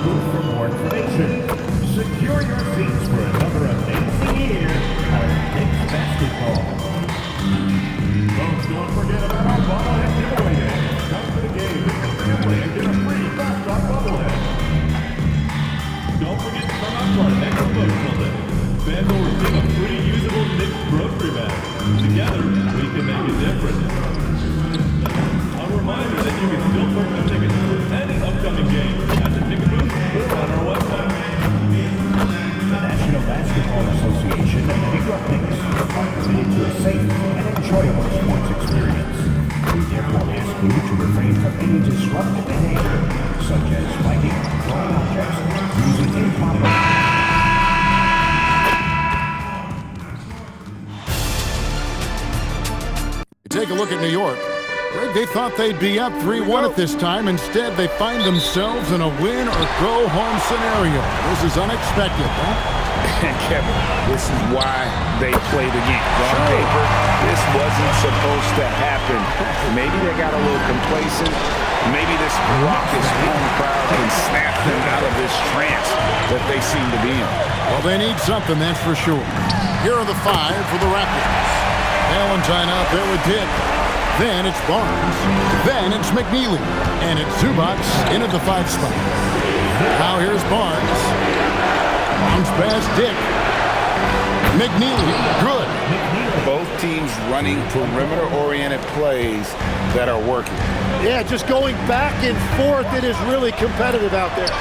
booth for more information. Secure your seats for another amazing year of Knicks basketball. Folks, don't forget about our bobblehead giveaway day. Come to the game, giveaway, and get a free backdrop bobblehead. Don't forget to come out to our next promotional day. Fans will receive a free usable Knicks grocery bag. Together, we can make a difference. A reminder that you can still purchase tickets for any upcoming game at the ticket booth or on our website. The National Basketball Association and the New York Knicks are committed to a safe and enjoyable sports experience. We therefore ask you to refrain from any disruptive behavior, such as fighting, throwing objects, using improper... Take a look at New York. They thought they'd be up 3-1 at this time. Instead, they find themselves in a win-or-go-home scenario. This is unexpected, huh? And Kevin, this is why they play the game. On paper, this wasn't supposed to happen. Maybe they got a little complacent. Maybe this raucous home crowd can snap them out of this trance that they seem to be in. Well, they need something, that's for sure. Here are the 5 for the Raptors. Valentine out there with Dick. Then it's Barnes. Then it's McNeely. And it's Zubac in at the 5 spot. Now here's Barnes. Bounce past Dick. McNeely, good. Both teams running perimeter-oriented plays that are working. Yeah, just going back and forth. It is really competitive out there.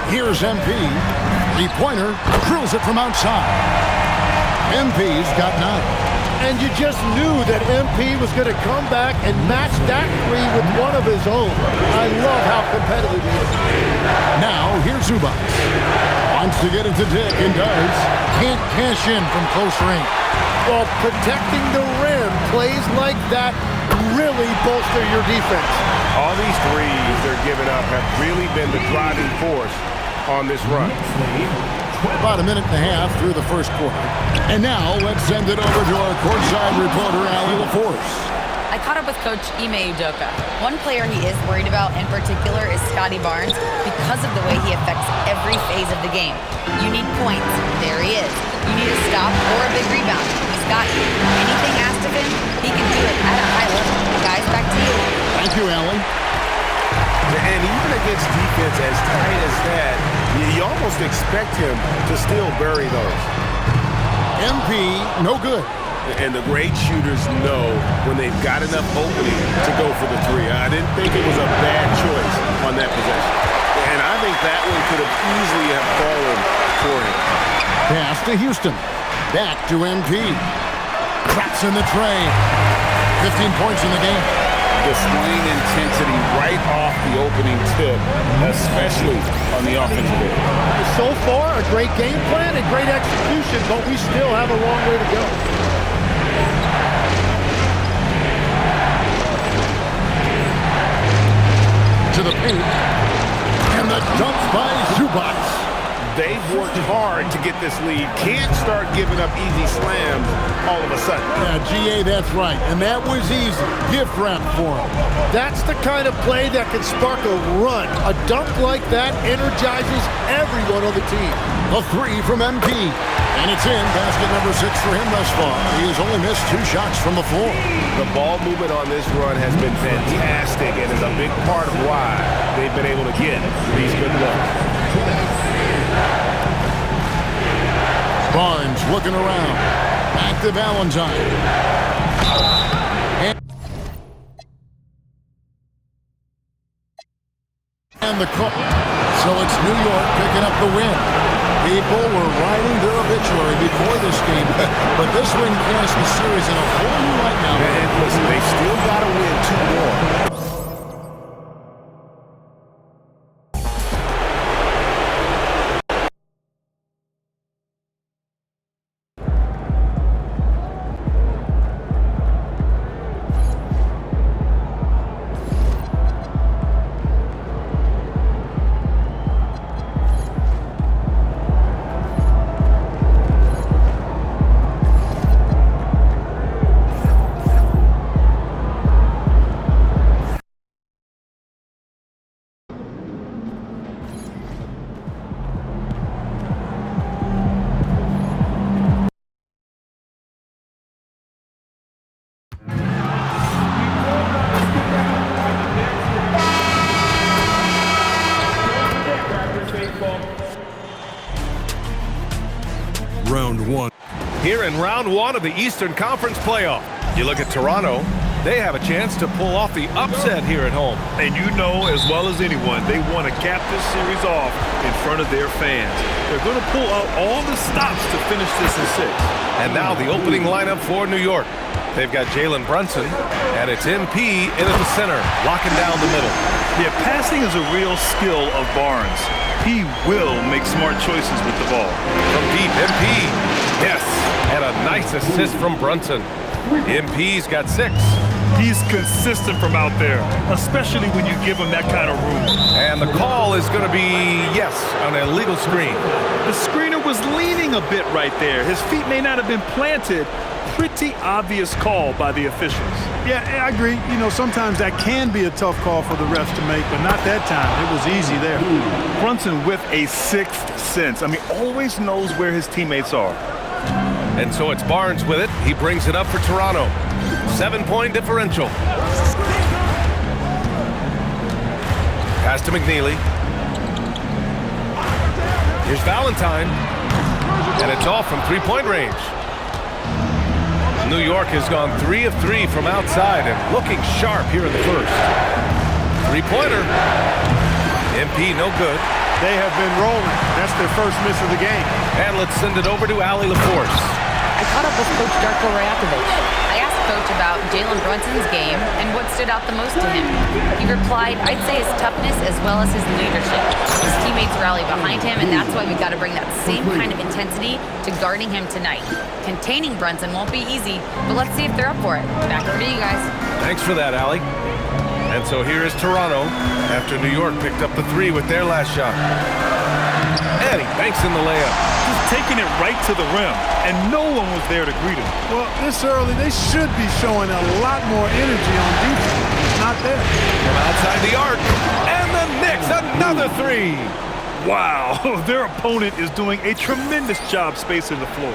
Here's MP. Three-pointer. Drills it from outside. MP's got 9. And you just knew that MP was going to come back and match that 3 with one of his own. I love how competitive he is. Now, here's Zubac. Wants to get it to Dick and does. Can't cash in from close range. Well, protecting the rim, plays like that really bolster your defense. All these threes they're giving up have really been the driving force on this run. About a minute and a half through the first quarter. And now let's send it over to our courtside reporter, Allie LaForce. I caught up with Coach Ime Udoka. One player he is worried about in particular is Scotty Barnes because of the way he affects every phase of the game. You need points. There he is. You need a stop or a big rebound. He's got you. Anything asked of him, he can do it at a high level. Guys, back to you. Thank you, Allie. And even against defense as tight as that, you almost expect him to still bury those. MP, no good. And the great shooters know when they've got enough opening to go for the 3. I didn't think it was a bad choice on that possession. And I think that one could have easily have fallen for him. Pass to Houston. Back to MP. Traps in the tray. 15 points in the game. Displaying intensity right off the opening tip, especially on the offensive end. So far, a great game plan and great execution, but we still have a long way to go. To the paint. And the dump by Zubac. They've worked hard to get this lead. Can't start giving up easy slams all of a sudden. Yeah, GA, that's right. And that was easy. Gift wrap for him. That's the kind of play that can spark a run. A dunk like that energizes everyone on the team. A 3 from MP. And it's in. Basket number 6 for him thus far. He has only missed 2 shots from the floor. The ball movement on this run has been fantastic and is a big part of why they've been able to get these good looks. Barnes looking around. Back to Valentine. And the call. So it's New York picking up the win. People were writing their obituary before this game, but this win casts the series in a whole new light now. And listen, they still got to win 2 more. baseball. Round one. Here in round one of the Eastern Conference playoff. You look at Toronto, they have a chance to pull off the upset here at home. And you know as well as anyone, they want to cap this series off in front of their fans. They're going to pull out all the stops to finish this in 6. And now the opening lineup for New York. They've got Jalen Brunson, and it's MP into the center, locking down the middle. Yeah, passing is a real skill of Barnes. He will make smart choices with the ball. From deep, MP. Yes, and a nice assist from Brunson. MP's got 6. He's consistent from out there, especially when you give him that kind of room. And the call is going to be, yes, an illegal screen. The screener was leaning a bit right there. His feet may not have been planted. Pretty obvious call by the officials. Yeah, I agree. You know, sometimes that can be a tough call for the refs to make, but not that time. It was easy there. Brunson with a 6th sense. I mean, always knows where his teammates are. And so it's Barnes with it. He brings it up for Toronto. 7-point differential. Pass to McNeely. Here's Valentine. And it's off from 3-point range. New York has gone 3 of 3 from outside and looking sharp here in the first. 3-pointer. MP no good. They have been rolling. That's their first miss of the game. And let's send it over to Allie LaForce. I caught up with Coach Darko Rajakovic. I asked Coach about Jalen Brunson's game and what stood out the most to him. He replied, I'd say his toughness as well as his leadership. His teammates rally behind him, and that's why we've got to bring that same kind of intensity to guarding him tonight. Containing Brunson won't be easy, but let's see if they're up for it. Back over to you guys. Thanks for that, Allie. And so here is Toronto after New York picked up the 3 with their last shot. And he banks in the layup. Just taking it right to the rim, and no one was there to greet him. Well, this early, they should be showing a lot more energy on defense. Not there. From outside the arc, and the Knicks, another 3. Wow, their opponent is doing a tremendous job spacing the floor.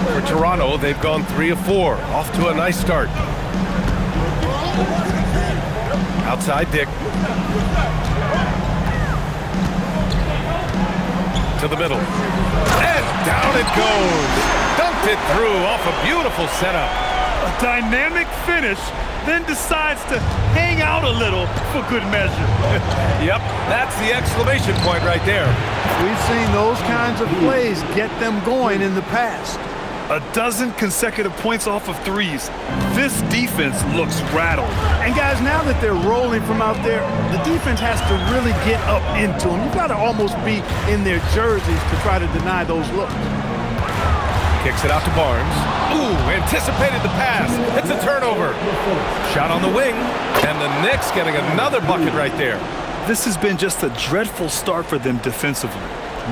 For Toronto, they've gone 3 of 4, off to a nice start. Outside Dick. To the middle. And down it goes. Dunked it through off a beautiful setup. A dynamic finish, then decides to hang out a little for good measure. Yep, that's the exclamation point right there. We've seen those kinds of plays get them going in the past. A dozen consecutive points off of 3s. This defense looks rattled. And guys, now that they're rolling from out there, the defense has to really get up into them. You've got to almost be in their jerseys to try to deny those looks. Kicks it out to Barnes. Ooh, anticipated the pass. It's a turnover. Shot on the wing, and the Knicks getting another bucket right there. This has been just a dreadful start for them defensively.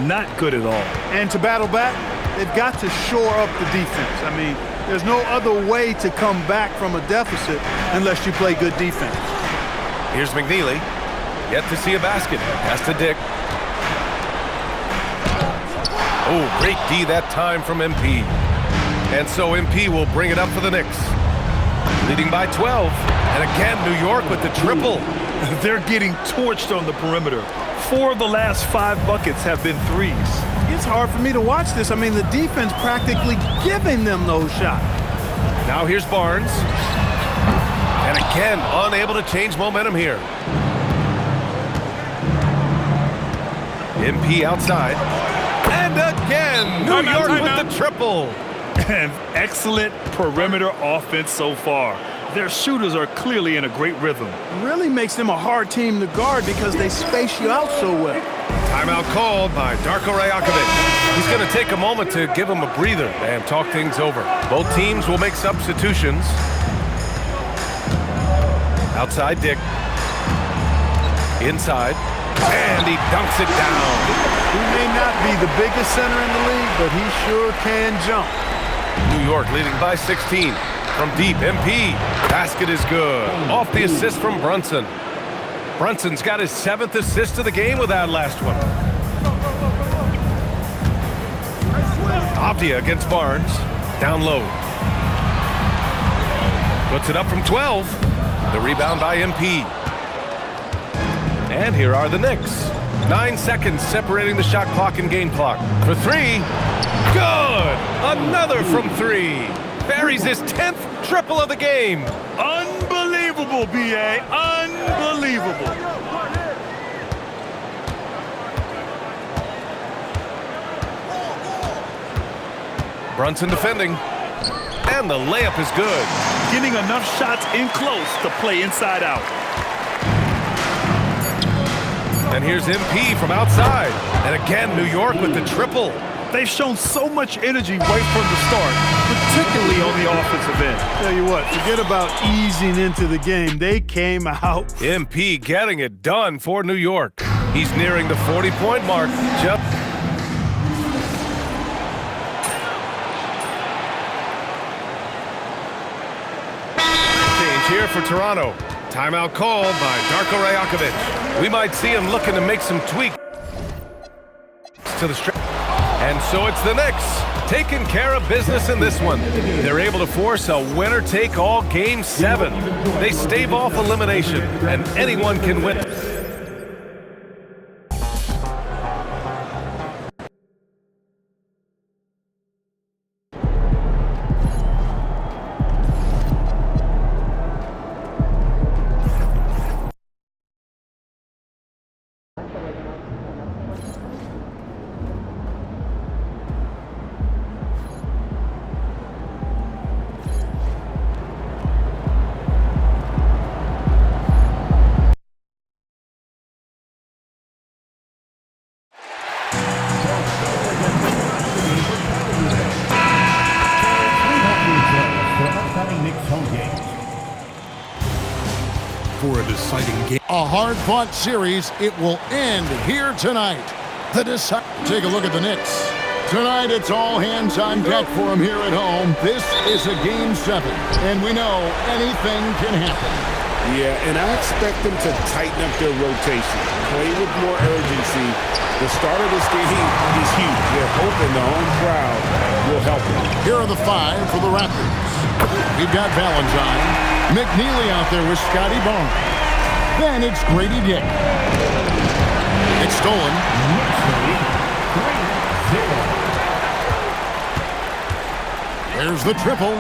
Not good at all. And to battle back, they've got to shore up the defense. I mean, there's no other way to come back from a deficit unless you play good defense. Here's McNeely. Yet to see a basket. Pass to Dick. Oh, great D that time from MP. And so MP will bring it up for the Knicks. Leading by 12. And again, New York with the triple. They're getting torched on the perimeter. 4 of the last 5 buckets have been 3s. It's hard for me to watch this. I mean, the defense practically giving them those shots. Now here's Barnes. And again, unable to change momentum here. MP outside. And again, New York with the triple. And excellent perimeter offense so far. Their shooters are clearly in a great rhythm. Really makes them a hard team to guard because they space you out so well. Timeout called by Darko Rajakovic. He's going to take a moment to give him a breather and talk things over. Both teams will make substitutions. Outside Dick. Inside. And he dunks it down. He may not be the biggest center in the league, but he sure can jump. New York leading by 16. From deep, MP. Basket is good. Off the assist from Brunson. Brunson's got his 7th assist of the game with that last one. empty against Barnes. Down low. Puts it up from 12. The rebound by MP. And here are the Knicks. 9 seconds separating the shot clock and game clock. For three. Good! Another from three. Buries his 10th triple of the game. Unbelievable, B.A. Unbelievable. Brunson defending. And the layup is good. Getting enough shots in close to play inside out. And here's MP from outside. And again, New York with the triple. They've shown so much energy right from the start, particularly on the offensive end. Tell you what, forget about easing into the game. They came out. MP getting it done for New York. He's nearing the 40-point mark. Change here for Toronto. Timeout called by Darko Rajakovic. We might see him looking to make some tweaks to the stretch. And so it's the Knicks taking care of business in this one. They're able to force a winner-take-all Game 7. They stave off elimination, and anyone can win. For a deciding game. A hard-fought series. It will end here tonight. Take a look at the Knicks. Tonight, it's all hands on deck for them here at home. This is a Game 7, and we know anything can happen. Yeah, and I expect them to tighten up their rotation, play with more urgency. The start of this game is huge. They're hoping the home crowd will help them. Here are the 5 for the Raptors. We've got Valentine. McNeely out there with Scotty Barnes. Then it's Grady Dick. It's stolen. There's the triple.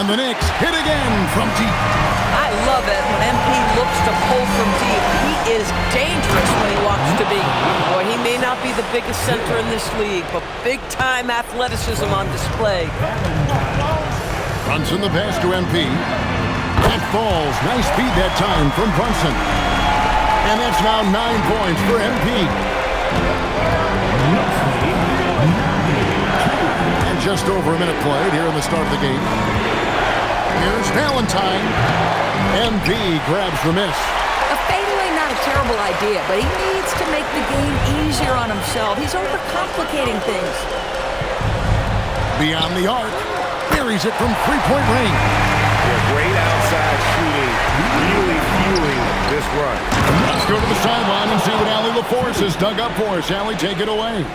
And the Knicks hit again from deep. I love it when MP looks to pull from deep. He is dangerous when he wants to be. Boy, he may not be the biggest center in this league, but big-time athleticism on display. Brunson the pass to MP. That falls. Nice speed that time from Brunson. And that's now 9 points for MP. And just over a minute played here in the start of the game. Here's Valentine. MP grabs the miss. A fadeaway, not a terrible idea, but he needs to make the game easier on himself. He's overcomplicating things. Beyond the arc. Buries it from three-point range. Yeah, great outside shooting, really fueling this run. Let's go to the sideline and see what Allie LaForce has dug up for us. Allie, take it away.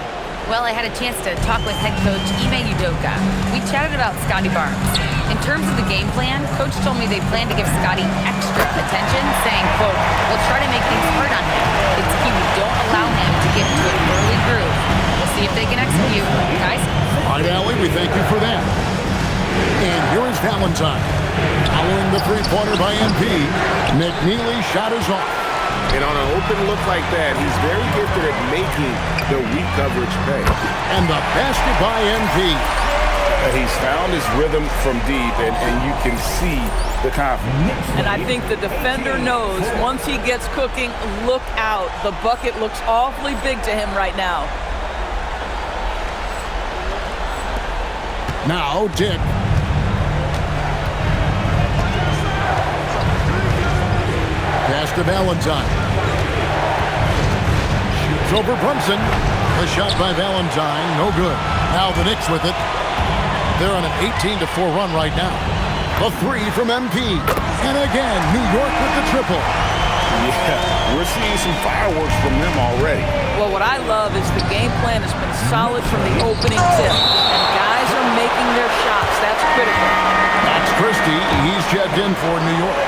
Well, I had a chance to talk with head coach Ime Udoka. We chatted about Scotty Barnes. In terms of the game plan, coach told me they plan to give Scotty extra attention, saying, quote, we'll try to make things hard on him. It's key we don't allow him to get into an early groove. We'll see if they can execute. Guys? All right, Allie, we thank you for that. And here is Valentine. Following the three-pointer by MP, McNeely shot is off. And on an open look like that, he's very gifted at making the weak coverage pay. And the basket by MP. He's found his rhythm from deep, and you can see the confidence. And I think the defender knows once he gets cooking, look out. The bucket looks awfully big to him right now. Now, Dick. Pass to Valentine. Shoots over Brunson. The shot by Valentine, no good. Now the Knicks with it. They're on an 18-4 run right now. A three from MP. And again, New York with the triple. Yeah, we're seeing some fireworks from them already. Well, what I love is the game plan has been solid from the opening tip. And guys for New York.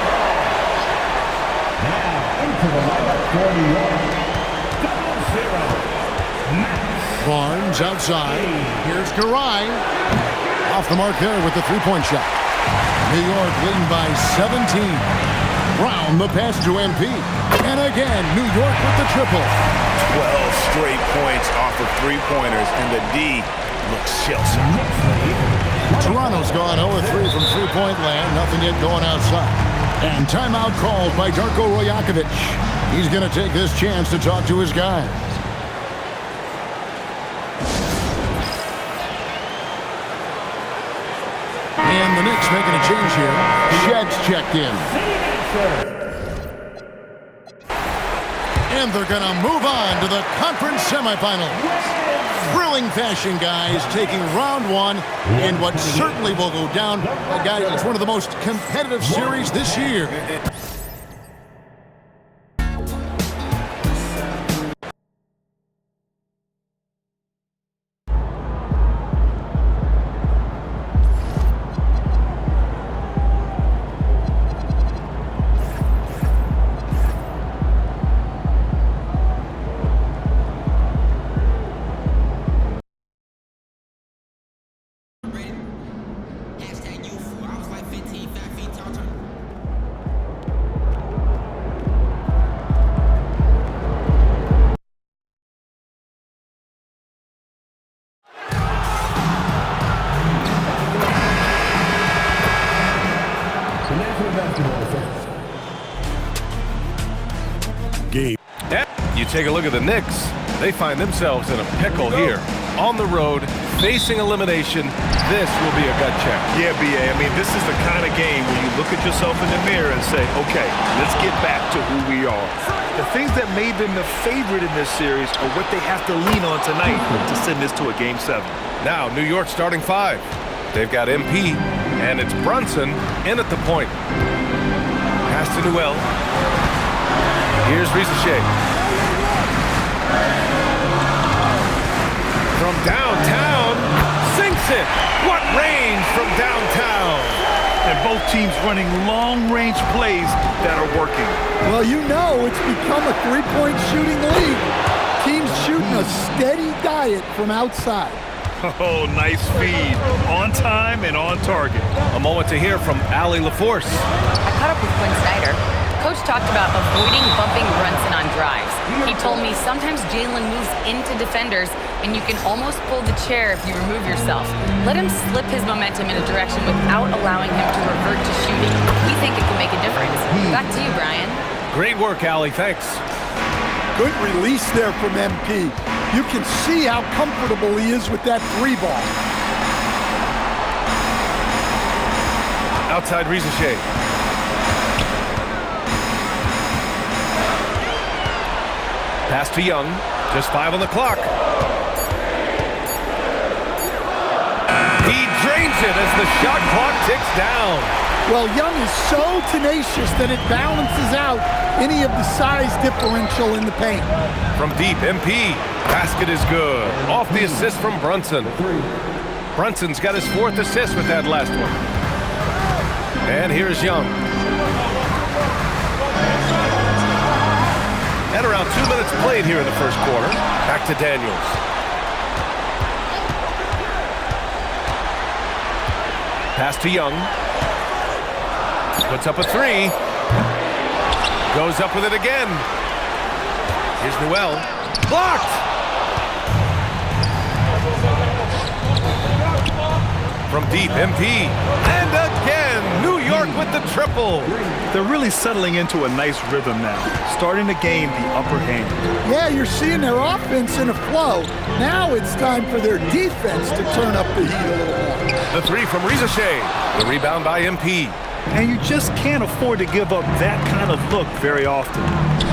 Now into the lineup for New York. 0-0. Barnes outside. Here's Garai. Off the mark there with the three-point shot. New York leading by 17. Brown the pass to MP. And again, New York with the triple. 12 straight points off of three-pointers, and the D looks shell-shocked. Toronto's gone 0-3 from three-point land. Nothing yet going outside. And timeout called by Darko Rojakovic. He's going to take this chance to talk to his guys. And the Knicks making a change here. Shed's checked in. And they're going to move on to the conference semifinals. Thrilling fashion, guys, taking round one in what certainly will go down. Guys, it's one of the most competitive series this year. Game. You take a look at the Knicks, they find themselves in a pickle here. On the road, facing elimination, this will be a gut check. Yeah, B.A. I mean, this is the kind of game where you look at yourself in the mirror and say, okay, let's get back to who we are. The things that made them the favorite in this series are what they have to lean on tonight to send this to a Game 7. Now, New York starting five. They've got MP, and it's Brunson in at the point. Pass to Newell. Here's Rizachet. From downtown, sinks it. What range from downtown? And both teams running long-range plays that are working. Well, you know it's become a three-point shooting league. Teams shooting a steady diet from outside. Oh, nice feed. On time and on target. A moment to hear from Allie LaForce. I caught up with Quinn Snyder. Coach talked about avoiding bumping Brunson on drives. He told me sometimes Jalen moves into defenders and you can almost pull the chair if you remove yourself. Let him slip his momentum in a direction without allowing him to revert to shooting. We think it can make a difference. Back to you, Brian. Great work, Allie. Thanks. Good release there from MP. You can see how comfortable he is with that three ball. Outside Rizachet. Pass to Young. Just 5 on the clock. He drains it as the shot clock ticks down. Well, Young is so tenacious that it balances out any of the size differential in the paint. From deep, MP. Basket is good. Off the assist from Brunson. Brunson's got his 4th assist with that last one. And here's Young. And around 2 minutes played here in the first quarter. Back to Daniels. Pass to Young. Puts up a 3. Goes up with it again. Here's Newell. Blocked! From deep, MP. And again, New York with the triple. They're really settling into a nice rhythm now, starting to gain the upper hand. Yeah, you're seeing their offense in a flow. Now it's time for their defense to turn up the heat a little more. The 3 from Rizachet. The rebound by MP. And you just can't afford to give up that kind of look very often.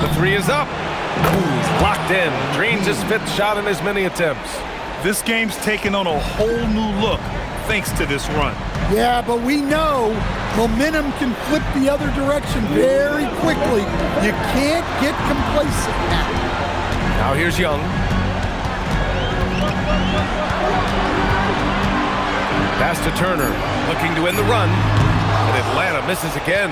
The 3 is up. Ooh, locked in. Drains his 5th shot in as many attempts. This game's taken on a whole new look thanks to this run. Yeah, but we know momentum can flip the other direction very quickly. You can't get complacent now. Now here's Young. Pass to Turner, looking to end the run, and it Atlanta misses again.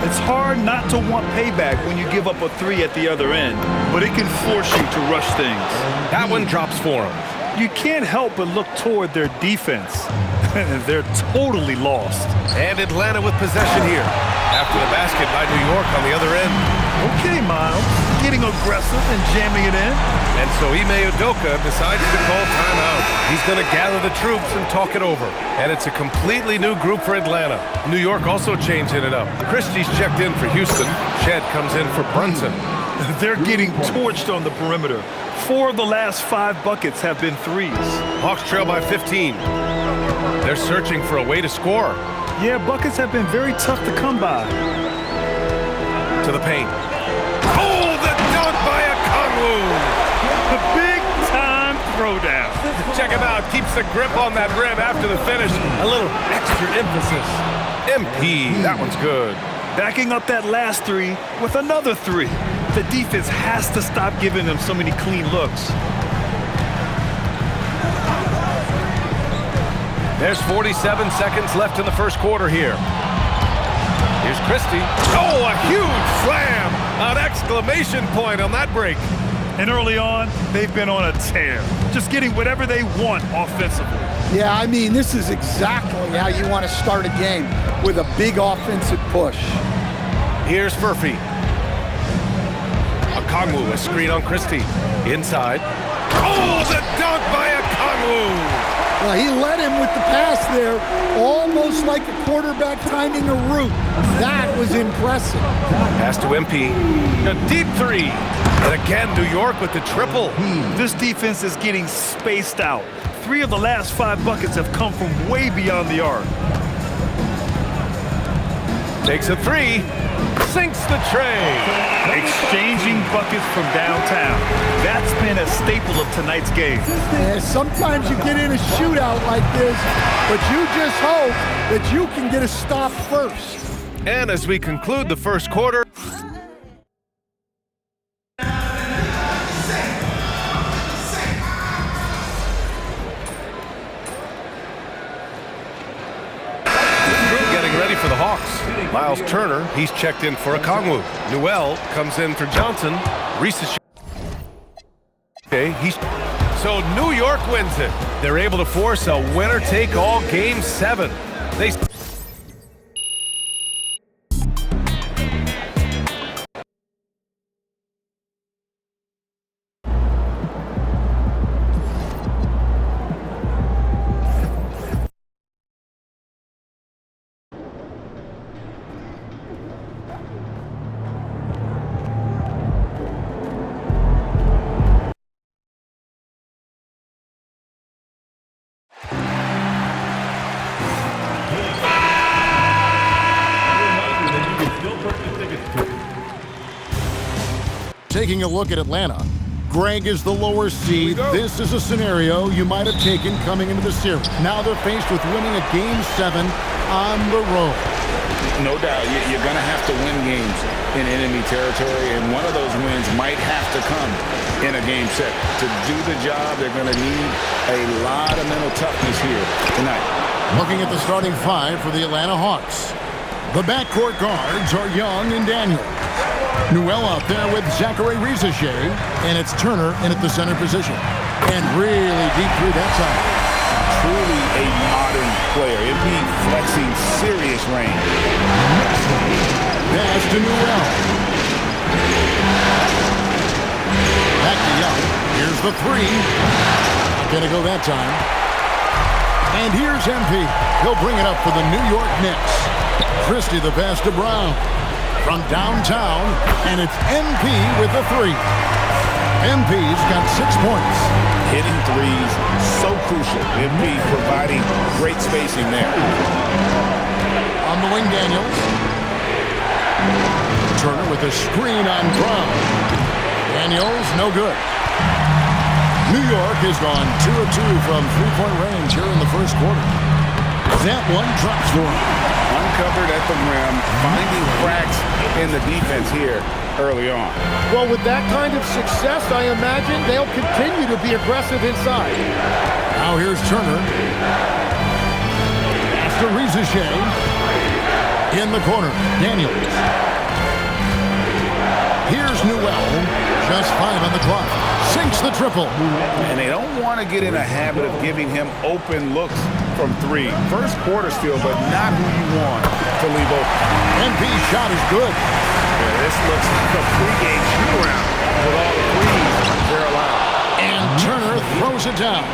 It's hard not to want payback when you give up a 3 at the other end, but it can force you to rush things. That one drops for him. You can't help but look toward their defense. They're totally lost. And Atlanta with possession here. After the basket by New York on the other end. Okay, Miles. Getting aggressive and jamming it in. And so Ime Udoka decides to call timeout. He's going to gather the troops and talk it over. And it's a completely new group for Atlanta. New York also changing it up. Christie's checked in for Houston. Shed comes in for Brunson. They're getting torched on the perimeter. 4 of the last 5 buckets have been threes. Hawks trail by 15. They're searching for a way to score. Yeah, buckets have been very tough to come by. To the paint. Oh, the dunk by Okongwu! The big-time throwdown. Check him out. Keeps the grip on that rim after the finish. A little extra emphasis. MP. That one's good. Backing up that last 3 with another 3. The defense has to stop giving them so many clean looks. There's 47 seconds left in the first quarter here. Here's Christie. Oh, a huge slam! An exclamation point on that break. And early on, they've been on a tear. Just getting whatever they want offensively. Yeah, I mean, this is exactly how you want to start a game, with a big offensive push. Here's Furphy. Okongwu, a screen on Christie. Inside. Oh, the dunk by Okongwu! Well, he led him with the pass there, almost like a quarterback timing a route. That was impressive. Pass to MP. A deep 3. And again, New York with the triple. This defense is getting spaced out. 3 of the last 5 buckets have come from way beyond the arc. Takes a 3. Sinks the tray. Exchanging buckets from downtown. That's been a staple of tonight's game. Yeah, sometimes you get in a shootout like this, but you just hope that you can get a stop first. And as we conclude the first quarter, for the Hawks. Miles Turner, he's checked in for Okongwu. Newell comes in for Johnson. Reese is so New York wins it. They're able to force a winner-take-all Game 7. They Taking a look at Atlanta, Greg is the lower seed. This is a scenario you might have taken coming into the series. Now they're faced with winning a Game 7 on the road. No doubt, you're going to have to win games in enemy territory, and one of those wins might have to come in a game set. To do the job, they're going to need a lot of mental toughness here tonight. Looking at the starting 5 for the Atlanta Hawks. The backcourt guards are Young and Daniel. Newell out there with Zachary Rizachet, and it's Turner in at the center position. And really deep through that time. Truly a modern player. It'd be flexing serious range. Pass to Newell. Back to Young. Here's the 3. Not gonna go that time. And here's MP. He'll bring it up for the New York Knicks. Christie the pass to Brown. From downtown, and it's MP with the 3. MP's got 6 points. Hitting threes, so crucial. MP providing great spacing there. On the wing, Daniels. Turner with a screen on Brown. Daniels, no good. New York has gone 2 of 2 from three-point range here in the first quarter. That one drops for him. Uncovered at the rim, finding cracks in the defense here early on. Well, with that kind of success, I imagine they'll continue to be aggressive inside. Now here's Turner. After Rizachet. In the corner, Daniels. Here's Newell. Just 5 on the clock. Sinks the triple. And they don't want to get in a habit of giving him open looks from 3. First quarter steal, but not who you want to leave open. MP's shot is good. Yeah, this looks like a pregame shoot-around with all the threes they're allowed. And Turner throws it down.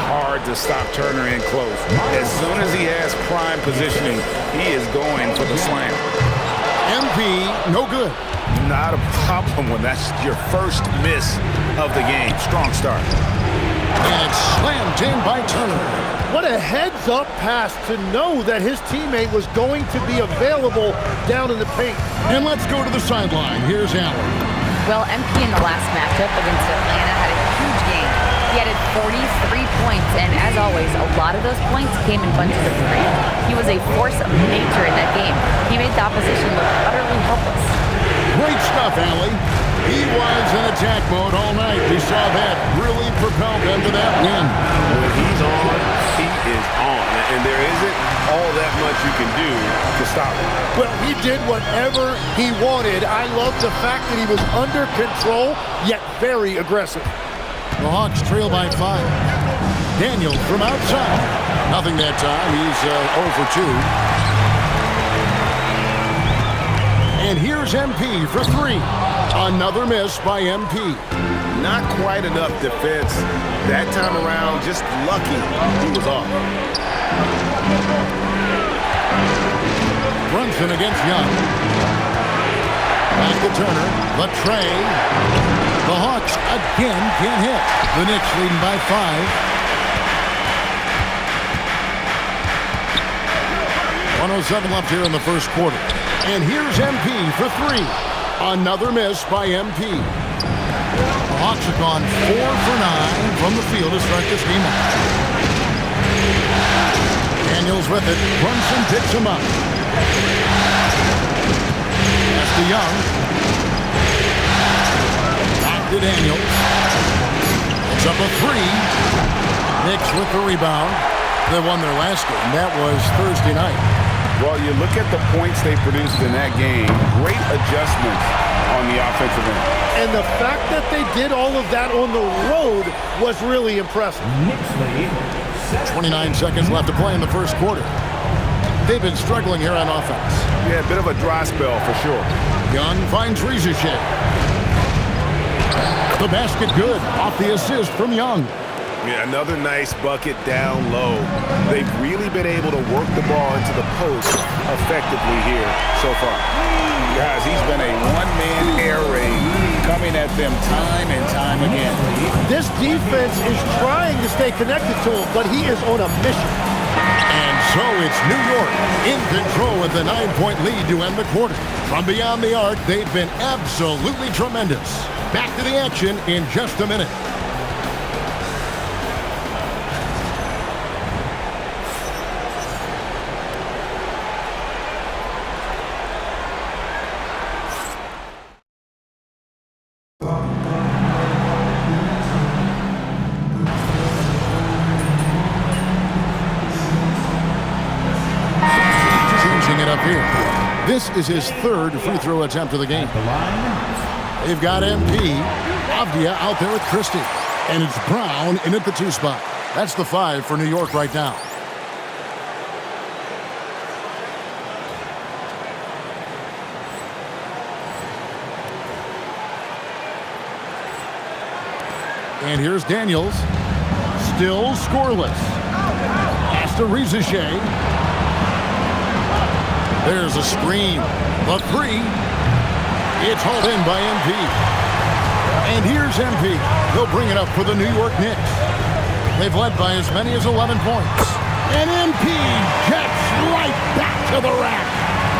Hard to stop Turner in close. As soon as he has prime positioning, he is going for the slam. MP, no good. Not a problem when that's your first miss of the game. Strong start. And it's slammed in by Turner. What a heads-up pass to know that his teammate was going to be available down in the paint. And let's go to the sideline. Here's Allen. Well, MP in the last matchup against Atlanta had a huge game. He added 43 points, and as always, a lot of those points came in bunches of 3. He was a force of nature in that game. He made the opposition look utterly helpless. Great stuff, Allie. He was in attack mode all night. We saw that really propelled them to that win. When he's on, he is on. And there isn't all that much you can do to stop him. Well, he did whatever he wanted. I love the fact that he was under control, yet very aggressive. The Hawks trail by 5. Daniels from outside. Nothing that time. He's 0 for 2. And here's MP for 3. Another miss by MP. Not quite enough defense. That time around, just lucky he was off. Brunson against Young. Back to Turner. Latrey. The Hawks again can't hit. The Knicks leading by 5. 107 left here in the first quarter. And here's MP for 3. Another miss by MP. The Hawks have gone 4 for 9 from the field to start this game out. Daniels with it. Brunson picks him up. Pass to Young. Back to Daniels. It's up a 3. Knicks with the rebound. They won their last game. That was Thursday night. Well, you look at the points they produced in that game. Great adjustments on the offensive end. And the fact that they did all of that on the road was really impressive. 29 seconds left to play in the first quarter. They've been struggling here on offense. Yeah, a bit of a dry spell for sure. Young finds Rizichet. The basket good. Off the assist from Young. Yeah, another nice bucket down low. They've really been able to work the ball into the post effectively here so far. Guys, he's been a one-man air raid coming at them time and time again. This defense is trying to stay connected to him, but he is on a mission. And so it's New York in control with a 9-point lead to end the quarter. From beyond the arc, they've been absolutely tremendous. Back to the action in just a minute. This is his 3rd free throw attempt of the game. They've got MP, Avdia out there with Christie, and it's Brown in at the 2 spot. That's the 5 for New York right now. And here's Daniels, still scoreless. Pass to Rizichet. There's a screen. The 3. It's hauled in by MP. And here's MP. He'll bring it up for the New York Knicks. They've led by as many as 11 points. And MP jets right back to the rack.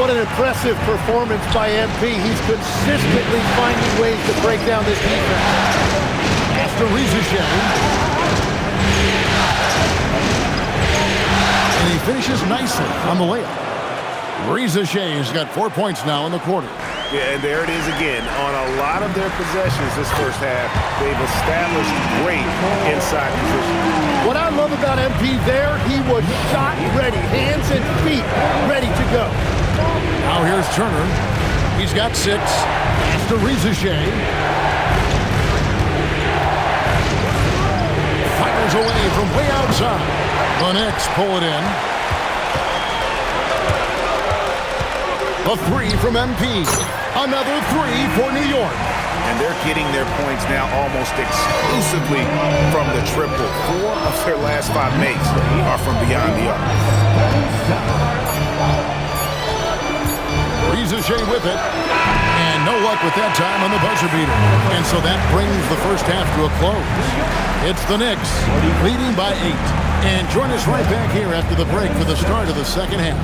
What an impressive performance by MP. He's consistently finding ways to break down this defense. Pass to Rizichet. And he finishes nicely on the layup. Rizichet's got 4 points now in the quarter. Yeah, and there it is again. On a lot of their possessions this first half, they've established great inside position. What I love about MP there, he was shot ready, hands and feet ready to go. Now here's Turner. He's got 6. To Rizichet. Fires away from way outside. The Knicks pull it in. A 3 from MP. Another 3 for New York. And they're getting their points now almost exclusively from the triple. 4 of their last 5 makes are from beyond the arc. Rizichet with it. And no luck with that time on the buzzer beater. And so that brings the first half to a close. It's the Knicks leading by 8. And join us right back here after the break for the start of the second half.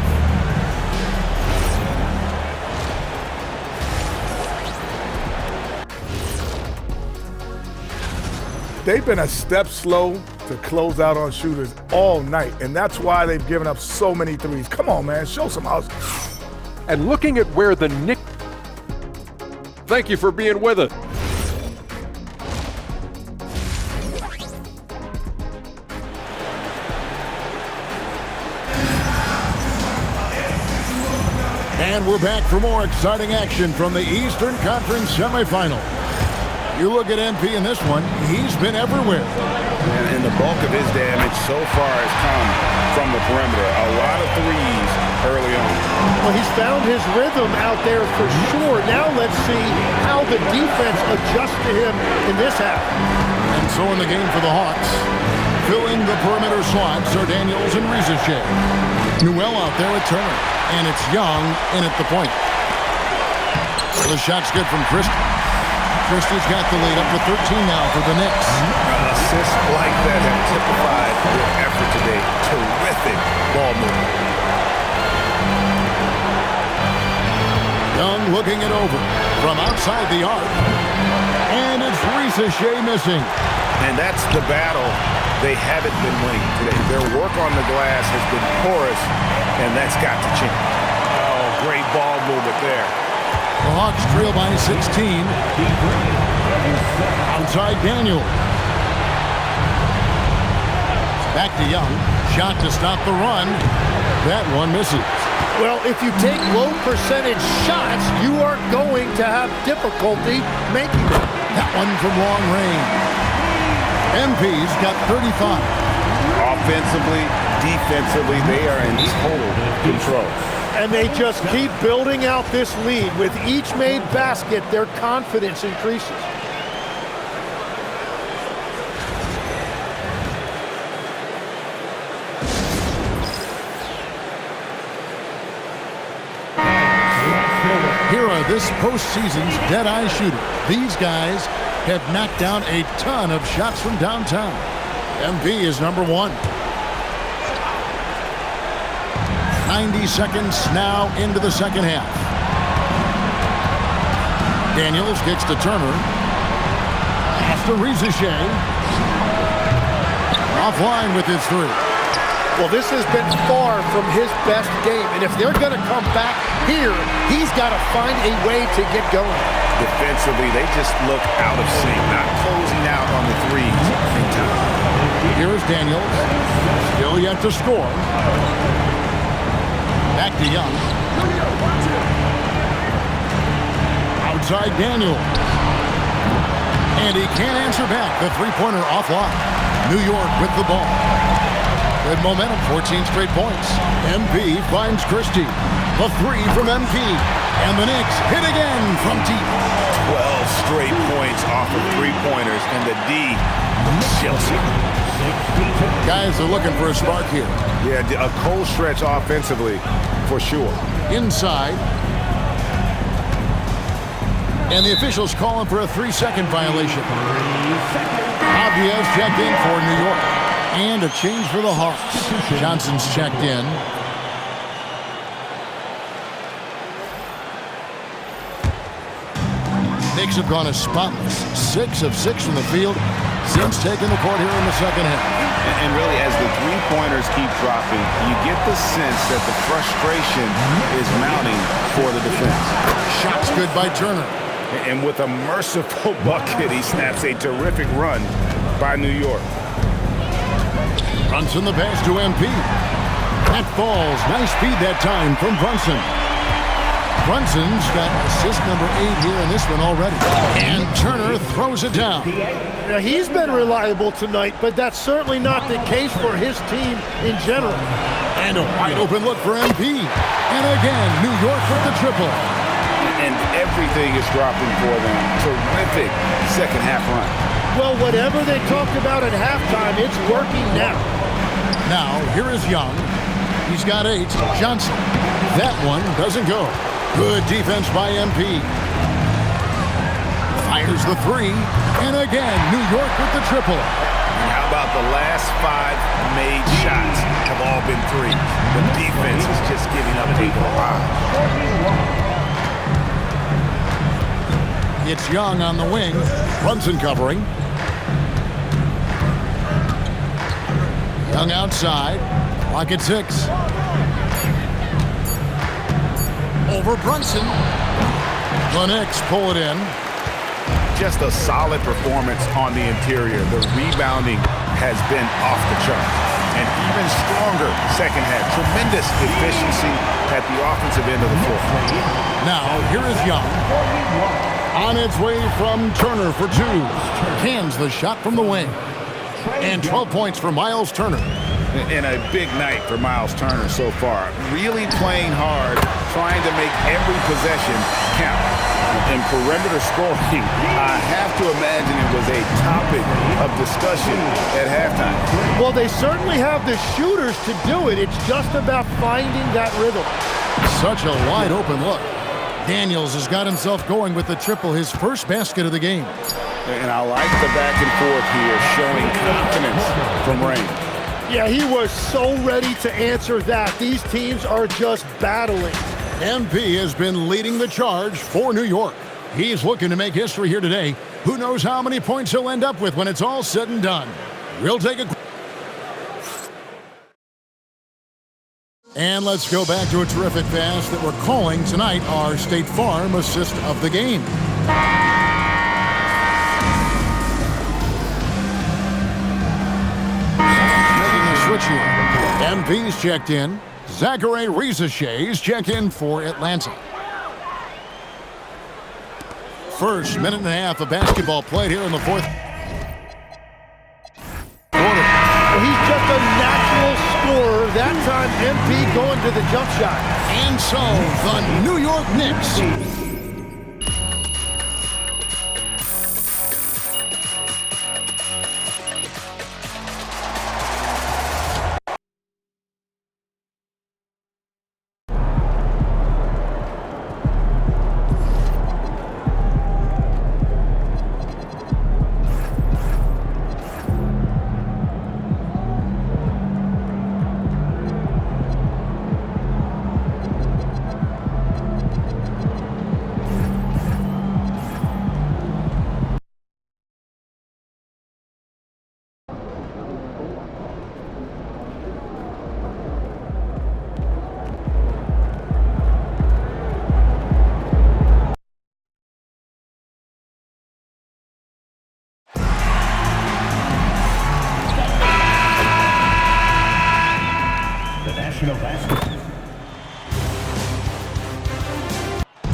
They've been a step slow to close out on shooters all night, and that's why they've given up so many threes. Come on, man, show some house. And looking at where the Knicks... Thank you for being with us. And we're back for more exciting action from the Eastern Conference semifinal. You look at MP in this one, he's been everywhere. And the bulk of his damage so far has come from the perimeter. A lot of threes early on. Well, he's found his rhythm out there for sure. Now let's see how the defense adjusts to him in this half. And so in the game for the Hawks, filling the perimeter slots are Daniels and Rizichet. Newell out there with Turner. And it's Young in at the point. The shot's good from Christie. Christie's got the lead up to 13 now for the Knicks. Assists like that have typified their effort today. Terrific ball movement. Young looking it over from outside the arc. And it's Rizichet missing. And that's the battle they haven't been winning today. Their work on the glass has been porous, and that's got to change. Oh, great ball movement there. The Hawks trail by 16. Outside Daniel. Back to Young. Shot to stop the run. That one misses. Well, if you take low percentage shots, you are going to have difficulty making them. That one from long range. MP's got 35. Offensively, defensively, they are in total control. And they just keep building out this lead. With each made basket, their confidence increases. Here are this postseason's dead-eye shooter. These guys have knocked down a ton of shots from downtown. MP is number 1. 90 seconds now into the second half. Daniels gets to Turner. Pass to Rizichet. Offline with his 3. Well, this has been far from his best game, and if they're going to come back here, he's got to find a way to get going. Defensively, they just look out of sync, not closing out on the threes in time. Here's Daniels. Still yet to score. Back to Young. Outside Daniel. And he can't answer back. The three-pointer offline. New York with the ball. Good momentum, 14 straight points. MP finds Christie. A 3 from MP. And the Knicks hit again from deep. 12 straight points off of three-pointers, and the D, Chelsea. Guys are looking for a spark here. Yeah, a cold stretch offensively, for sure. Inside. And the officials calling for a 3-second violation. Obvious checked in for New York. And a change for the Hawks. Johnson's checked in. Knicks have gone as spotless. 6 of 6 from the field since taking the court here in the second half. And really, as the three-pointers keep dropping, you get the sense that the frustration is mounting for the defense. Shots good by Turner. And with a merciful bucket, he snaps a terrific run by New York. Brunson the pass to MP. That falls. Nice speed that time from Brunson. Brunson's got assist number 8 here in this one already. And Turner throws it down. Now, he's been reliable tonight, but that's certainly not the case for his team in general. And a wide open look for MP. And again, New York with the triple. And everything is dropping for them. Terrific second half run. Well, whatever they talked about at halftime, it's working now. Now, here is Young. He's got 8. Johnson. That one doesn't go. Good defense by MP. Fires the 3. And again, New York with the triple. And how about the last 5 made shots have all been threes? The defense is just giving up people high. It's Young on the wing. Brunson covering. Young outside. Clock at 6. Over Brunson. The Knicks pull it in. Just a solid performance on the interior. The rebounding has been off the chart. And even stronger second half. Tremendous efficiency at the offensive end of the floor. Now, here is Young. On its way from Turner for 2. Cans the shot from the wing. And 12 points for Miles Turner. And a big night for Miles Turner so far. Really playing hard, trying to make every possession count. And perimeter scoring, I have to imagine it was a topic of discussion at halftime. Well, they certainly have the shooters to do it. It's just about finding that rhythm. Such a wide open look. Daniels has got himself going with the triple, his first basket of the game. And I like the back and forth here, showing confidence from Rain. Yeah, he was so ready to answer that. These teams are just battling. MP has been leading the charge for New York. He's looking to make history here today. Who knows how many points he'll end up with when it's all said and done. We'll take a... And let's go back to a terrific pass that we're calling tonight our State Farm assist of the game. Making a switch here. MP's checked in. Zachary Rizachet's checked in for Atlanta. First minute and a half of basketball played here in the fourth quarter. Well, he's just a natural scorer. That time, MP going to the jump shot. And so, the New York Knicks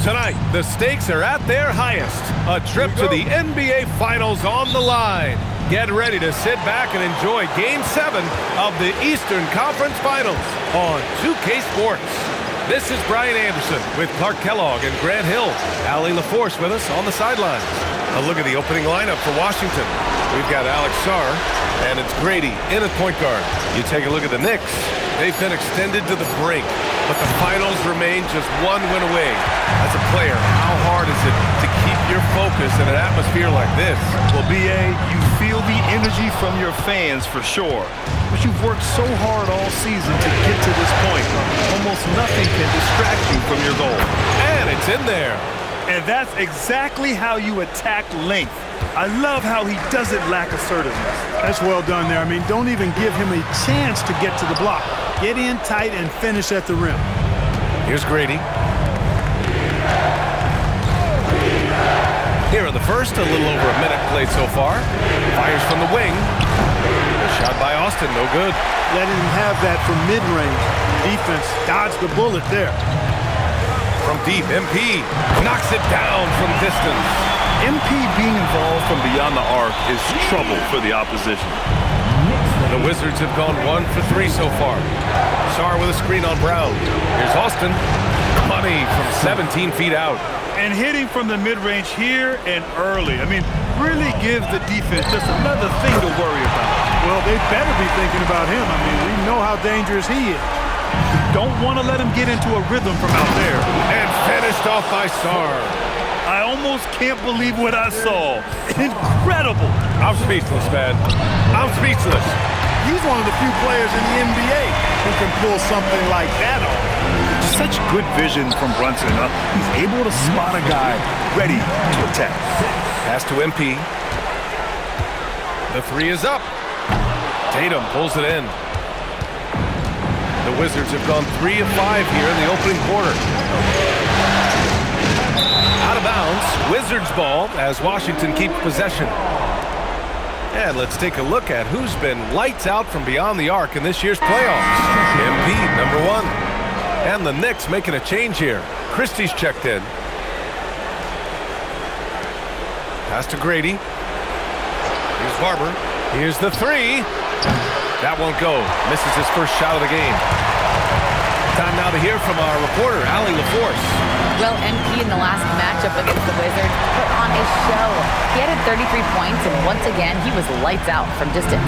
Tonight, the stakes are at their highest. A trip to the NBA Finals on the line. Get ready to sit back and enjoy Game 7 of the Eastern Conference Finals on 2K Sports. This is Brian Anderson with Clark Kellogg and Grant Hill. Allie LaForce with us on the sidelines. A look at the opening lineup for Washington. We've got Alex Sarr, and it's Grady in at point guard. You take a look at the Knicks. They've been extended to the brink, but the finals remain just one win away. As a player, how hard is it to keep your focus in an atmosphere like this? Well, B.A., you feel the energy from your fans for sure. But you've worked so hard all season to get to this point. Almost nothing can distract you from your goal. And it's in there. And that's exactly how you attack length. I love how he doesn't lack assertiveness. That's well done there. I mean, don't even give him a chance to get to the block. Get in tight and finish at the rim. Here's Grady. Here in the first, a little over a minute played so far. Fires from the wing. Shot by Austin, no good. Letting him have that from mid-range. Defense dodged the bullet there. from deep. MP knocks it down from distance. MP being involved from beyond the arc is trouble for the opposition. The Wizards have gone 1 for 3 so far. Sarr with a screen on Brown. Here's Austin. Money from 17 feet out. And hitting from the mid-range here and early. I mean, really gives the defense just another thing to worry about. Well, they better be thinking about him. I mean, we know how dangerous he is. Don't want to let him get into a rhythm from out there. And finished off by Sarr. I almost can't believe what I saw. Incredible. I'm speechless, man. I'm speechless. He's one of the few players in the NBA who can pull something like that off. Such good vision from Brunson. He's able to spot a guy ready to attack. Pass to MP. The three is up. Tatum pulls it in. The Wizards have gone 3 of 5 here in the opening quarter. Out of bounds. Wizards ball as Washington keeps possession. And let's take a look at who's been lights out from beyond the arc in this year's playoffs. MP, number 1. And the Knicks making a change here. Christie's checked in. Pass to Grady. Here's Barber. Here's the three. That won't go. Misses his first shot of the game. Time now to hear from our reporter, Allie LaForce. Well, MP in the last matchup against the Wizards put on a show. He added 33 points, and once again, he was lights out from distance.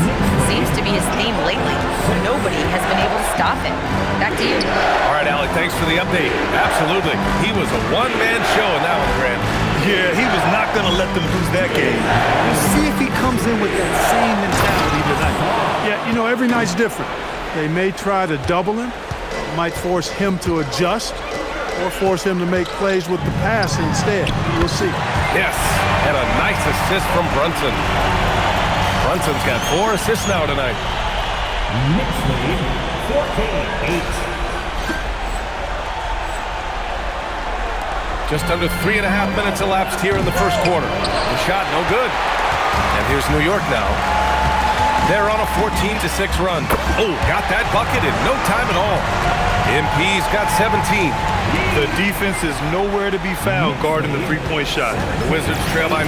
Seems to be his theme lately. Nobody has been able to stop him. Back to you. All right, Allie, thanks for the update. Absolutely. He was a one-man show in that one, Grant. Yeah, he was not going to let them lose that game. We'll see if he comes in with that same mentality tonight. Yeah, you know, every night's different. They may try to double him, might force him to adjust, or force him to make plays with the pass instead. We'll see. Yes, and a nice assist from Brunson. Brunson's got 4 assists now tonight. Knicks lead 14-8. Just under 3.5 minutes elapsed here in the first quarter. The shot no good. And here's New York now. They're on a 14-6 run. Oh, got that bucket in no time at all. MP's got 17. The defense is nowhere to be found guarding the three-point shot. The Wizards trail by 9.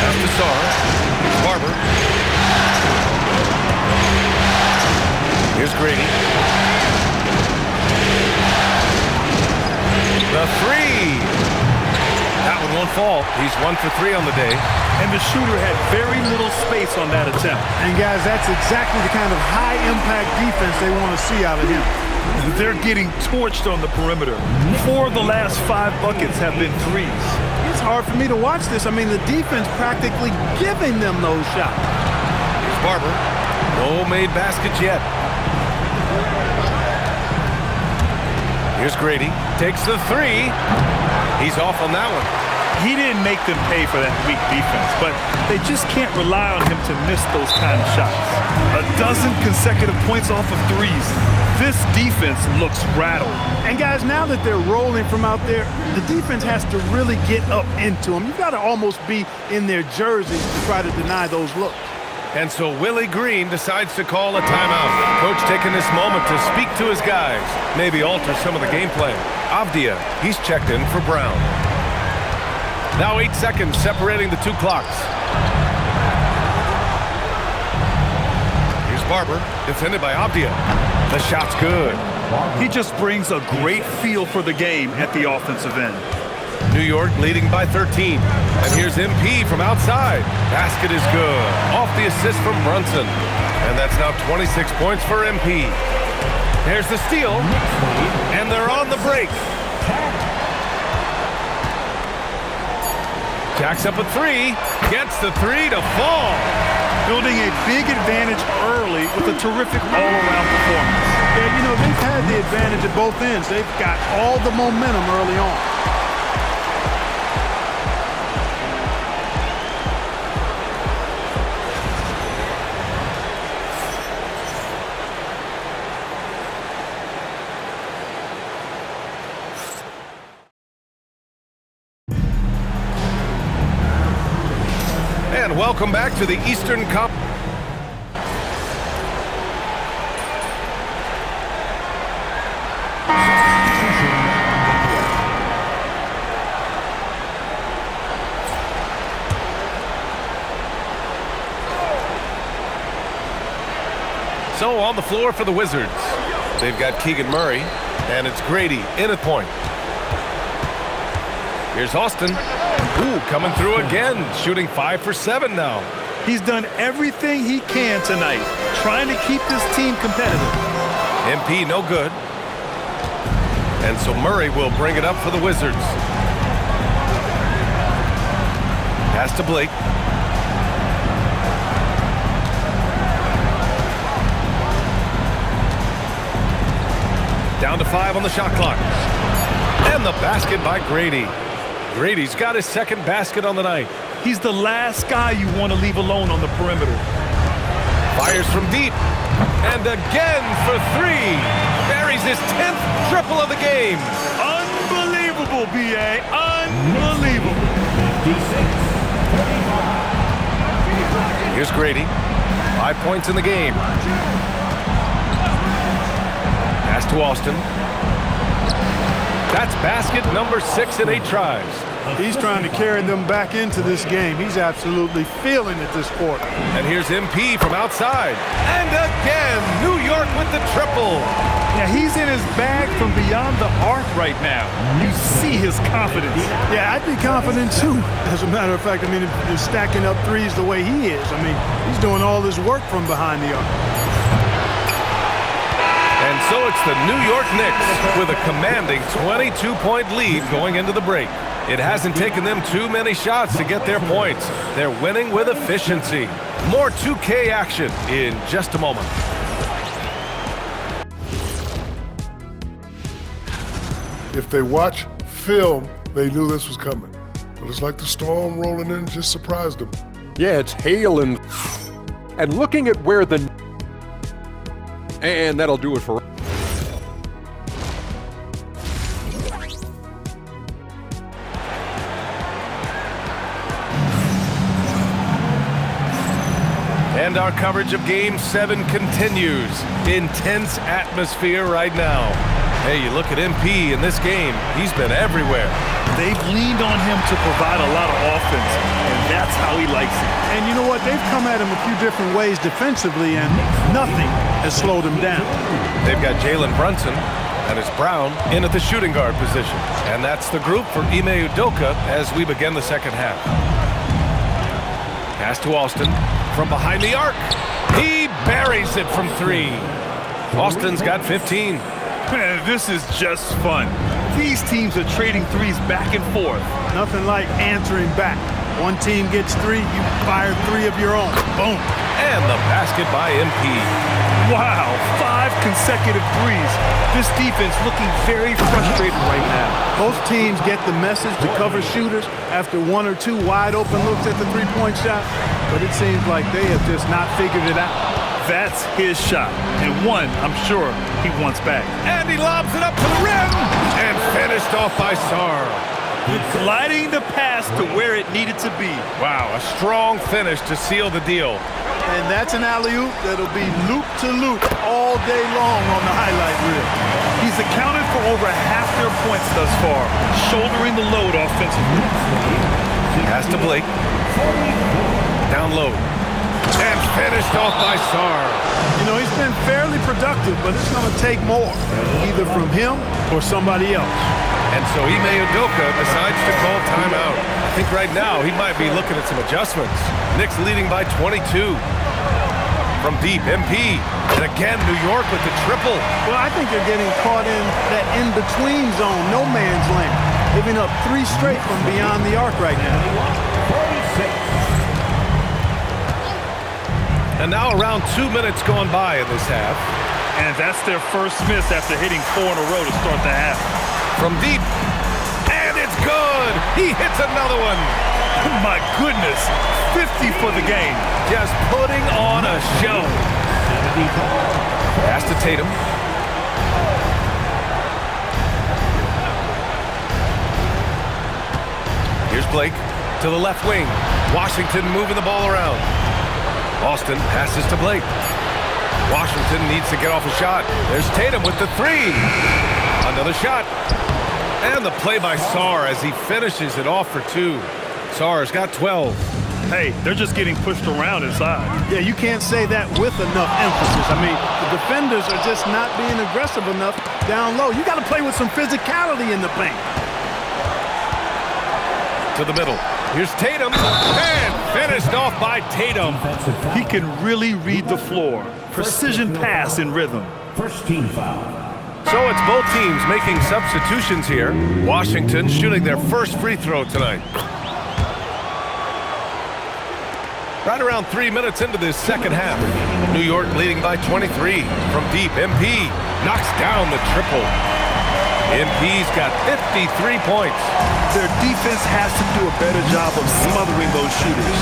Pass to Sarr. Barber. Here's Grady. The three. That one won't fall. He's 1 for 3 on the day. And the shooter had very little space on that attempt. And guys, that's exactly the kind of high-impact defense they want to see out of him. They're getting torched on the perimeter. 4 of the last 5 buckets have been threes. It's hard for me to watch this. I mean, the defense practically giving them those shots. Here's Barber. No made baskets yet. Here's Grady. Takes the three. He's off on that one. He didn't make them pay for that weak defense, but they just can't rely on him to miss those kind of shots. 12 consecutive points off of threes. This defense looks rattled. And guys, now that they're rolling from out there, the defense has to really get up into them. You've got to almost be in their jerseys to try to deny those looks. And so Willie Green decides to call a timeout. Coach taking this moment to speak to his guys, maybe alter some of the game plan. Avdia, he's checked in for Brown. Now 8 seconds separating the 2 clocks. Here's Barber, defended by Avdia. The shot's good. He just brings a great feel for the game at the offensive end. New York leading by 13. And here's MP from outside. Basket is good. Off the assist from Brunson. And that's now 26 points for MP. There's the steal. And they're on the break. Jacks up a 3. Gets the 3 to fall. Building a big advantage early with a terrific all-around performance. Yeah, you know, they've had the advantage at both ends. They've got all the momentum early on. And welcome back to the Eastern Cup. So on the floor for the Wizards, they've got Keegan Murray, and it's Grady in at point. Here's Austin. Ooh, coming through again, shooting 5 for 7 now. He's done everything he can tonight, trying to keep this team competitive. MP no good. And so Murray will bring it up for the Wizards. Pass to Blake. Down to 5 on the shot clock. And the basket by Grady. Grady's got his second basket on the night. He's the last guy you want to leave alone on the perimeter. Fires from deep. And again for 3. Buries his 10th triple of the game. Unbelievable, B.A. Unbelievable. Here's Grady. 5 points in the game. Pass to Austin. That's basket number 6 in 8 tries. He's trying to carry them back into this game. He's absolutely feeling it this quarter. And here's MP from outside. And again, New York with the triple. Yeah, he's in his bag from beyond the arc right now. You see his confidence. Yeah, I'd be confident too. As a matter of fact, I mean, if you're stacking up threes the way he is, I mean, he's doing all this work from behind the arc. And so it's the New York Knicks with a commanding 22-point lead going into the break. It hasn't taken them too many shots to get their points. They're winning with efficiency. More 2K action in just a moment. If they watch film, they knew this was coming. But it's like the storm rolling in just surprised them. Yeah, it's hail and looking at where the... And that'll do it for... And our coverage of Game 7 continues. Intense atmosphere right now. Hey, you look at MP in this game, he's been everywhere. They've leaned on him to provide a lot of offense, and that's how he likes it. And you know what? They've come at him a few different ways defensively, and nothing has slowed him down. They've got Jalen Brunson, and it's Brown in at the shooting guard position. And that's the group for Ime Udoka as we begin the second half. Pass to Austin from behind the arc. He buries it from 3. Austin's got 15. Man, this is just fun. These teams are trading threes back and forth. Nothing like answering back. One team gets 3, you fire 3 of your own. Boom. And the basket by MP. Wow, 5 consecutive threes. This defense looking very frustrated right now. Both teams get the message to cover shooters after 1 or 2 wide open looks at the three-point shot, but it seems like they have just not figured it out. That's his shot, and one I'm sure he wants back. And he lobs it up to the rim, and finished off by Sarr. Gliding the pass to where it needed to be. Wow, a strong finish to seal the deal. And that's an alley-oop that'll be loop to loop all day long on the highlight reel. He's accounted for over half their points thus far, shouldering the load offensively. Pass to Blake. Down low. And finished off by Sarr. You know, he's been fairly productive, but it's going to take more, either from him or somebody else. And so Ime Udoka decides to call timeout. I think right now he might be looking at some adjustments. Knicks leading by 22. From deep, MP. And again, New York with the triple. Well, I think they're getting caught in that in-between zone, no man's land. Giving up 3 straight from beyond the arc right now. And now around 2 minutes gone by in this half. And that's their first miss after hitting 4 in a row to start the half. From deep. And it's good. He hits another one. My goodness. 50 for the game. Just putting on a show. Pass to Tatum. Here's Blake. to the left wing. Washington moving the ball around. Austin passes to Blake. Washington needs to get off a shot. There's Tatum with the three. Another shot. And the play by Sarr as he finishes it off for two. Sarr's got 12. Hey, they're just getting pushed around inside. Yeah, you can't say that with enough emphasis. I mean, the defenders are just not being aggressive enough down low. You got to play with some physicality in the paint. To the middle. Here's Tatum. And finished off by Tatum. He can really read the floor. Precision pass in rhythm. First team foul. So it's both teams making substitutions here. Washington shooting their first free throw tonight. Right around 3 minutes into this second half. New York leading by 23. From deep, MP knocks down the triple. MP's got 53 points. Their defense has to do a better job of smothering those shooters.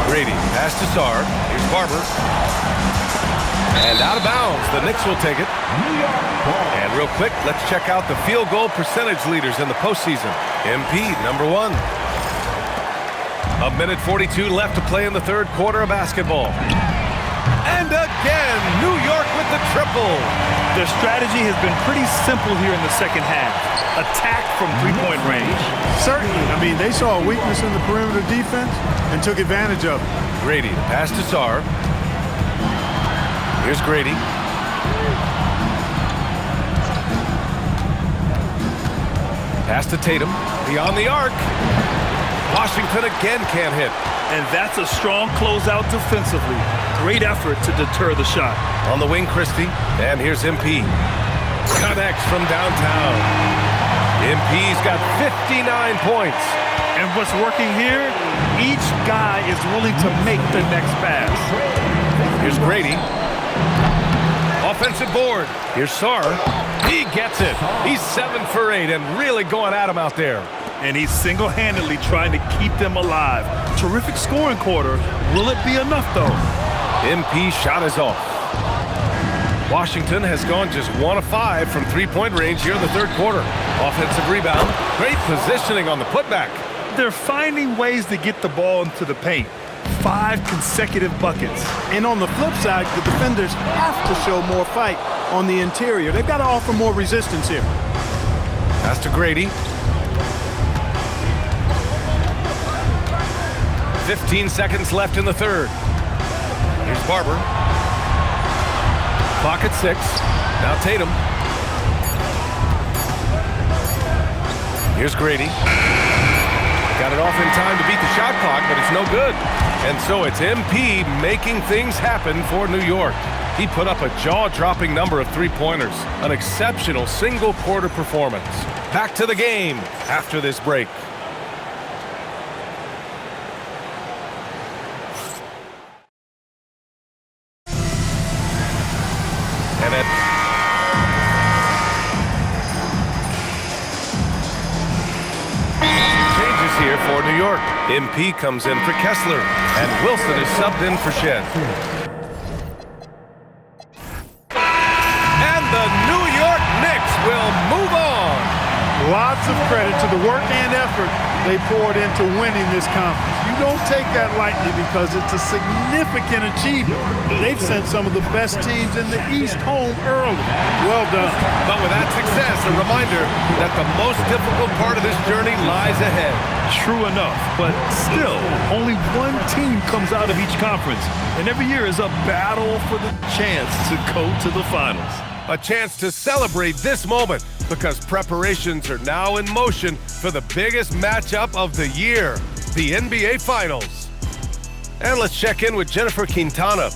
Grady pass to Sarr. Here's Barber. And out of bounds. The Knicks will take it. And real quick, let's check out the field goal percentage leaders in the postseason. MP, number 1. A minute 42 left to play in the third quarter of basketball. And again, New York with the triple. Their strategy has been pretty simple here in the second half. Attack from three-point range. Certainly. I mean, they saw a weakness in the perimeter defense and took advantage of it. Grady, pass to Sarr. Here's Grady. Pass to Tatum. Beyond the arc. Washington again can't hit. And that's a strong closeout defensively. Great effort to deter the shot. On the wing, Christie. And here's MP. Connects from downtown. MP's got 59 points. And what's working here, each guy is willing to make the next pass. Here's Grady. Offensive board. Here's Sarr. He gets it. He's 7 for 8 and really going at him out there. And he's single-handedly trying to keep them alive. Terrific scoring quarter. Will it be enough, though? MP shot is off. Washington has gone just 1 of 5 from three-point range here in the third quarter. Offensive rebound. Great positioning on the putback. They're finding ways to get the ball into the paint. 5 consecutive buckets. And on the flip side, the defenders have to show more fight on the interior. They've got to offer more resistance here. Pass to Grady. 15 seconds left in the third. Here's Barber. Clock at 6. Now Tatum. Here's Grady. Got it off in time to beat the shot clock, but it's no good. And so it's MP making things happen for New York. He put up a jaw-dropping number of three-pointers. An exceptional single-quarter performance. Back to the game after this break. And it changes here for New York. MP comes in for Kessler, and Wilson is subbed in for Shed. And the New York Knicks will move on. Lots of credit to the work and effort they poured into winning this conference. You don't take that lightly because it's a significant achievement. They've sent some of the best teams in the East home early. Well done. But with that success, a reminder that the most difficult part of this journey lies ahead. True enough, but still, only one team comes out of each conference. And every year is a battle for the chance to go to the finals. A chance to celebrate this moment because preparations are now in motion for the biggest matchup of the year, the NBA Finals. And let's check in with Jennifer Quintana,